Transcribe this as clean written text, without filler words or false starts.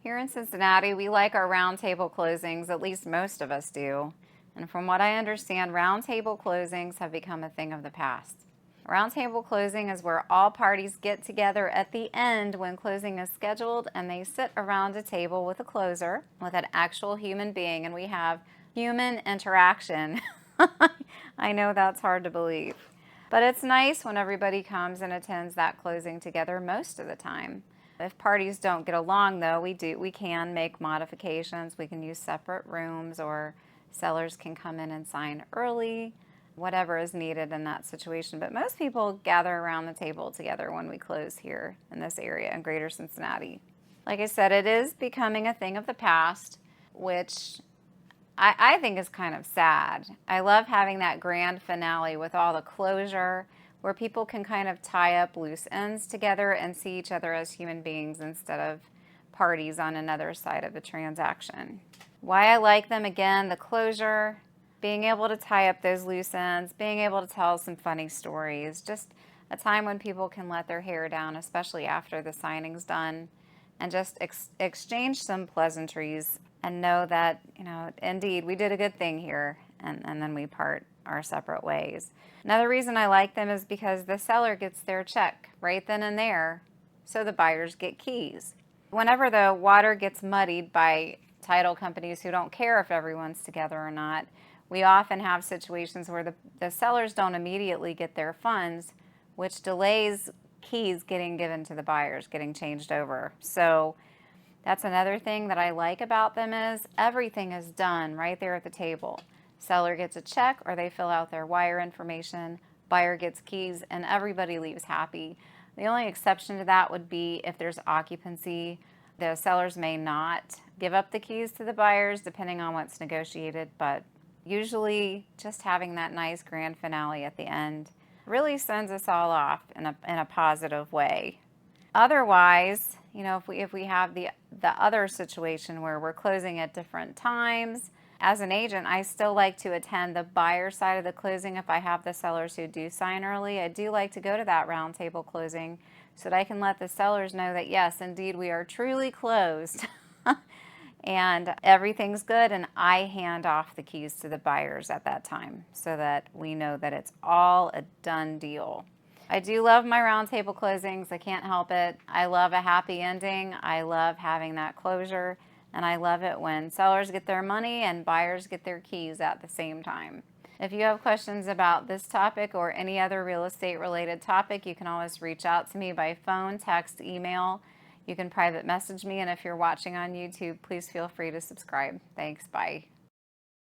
Here in Cincinnati, we like our roundtable closings, at least most of us do. And from what I understand, roundtable closings have become a thing of the past. Roundtable closing is where all parties get together at the end when closing is scheduled, and they sit around a table with a closer, with an actual human being, and we have human interaction. I know that's hard to believe. But it's nice when everybody comes and attends that closing together most of the time. If parties don't get along, though, we can make modifications. We can use separate rooms, or sellers can come in and sign early, whatever is needed in that situation. But most people gather around the table together when we close here in this area in Greater Cincinnati. Like I said, it is becoming a thing of the past, which I think is kind of sad. I love having that grand finale with all the closure, where people can kind of tie up loose ends together and see each other as human beings instead of parties on another side of the transaction. Why I like them, again, the closure, being able to tie up those loose ends, being able to tell some funny stories, just a time when people can let their hair down, especially after the signing's done, and just exchange some pleasantries and know that, indeed, we did a good thing here, and then we part our separate ways. Another reason I like them is because the seller gets their check right then and there, so the buyers get keys. Whenever the water gets muddied by title companies who don't care if everyone's together or not, we often have situations where the sellers don't immediately get their funds, which delays keys getting given to the buyers, getting changed over. So that's another thing that I like about them, is everything is done right there at the table. Seller gets a check, or they fill out their wire information, buyer gets keys, and everybody leaves happy. The only exception to that would be if there's occupancy. The sellers may not give up the keys to the buyers depending on what's negotiated, but usually just having that nice grand finale at the end really sends us all off in a positive way. Otherwise, if we have the other situation where we're closing at different times, as an agent, I still like to attend the buyer side of the closing if I have the sellers who do sign early. I do like to go to that roundtable closing so that I can let the sellers know that, yes, indeed, we are truly closed and everything's good, and I hand off the keys to the buyers at that time so that we know that it's all a done deal. I do love my roundtable closings. I can't help it. I love a happy ending. I love having that closure. And I love it when sellers get their money and buyers get their keys at the same time. If you have questions about this topic or any other real estate related topic, you can always reach out to me by phone, text, email. You can private message me. And if you're watching on YouTube, please feel free to subscribe. Thanks. Bye.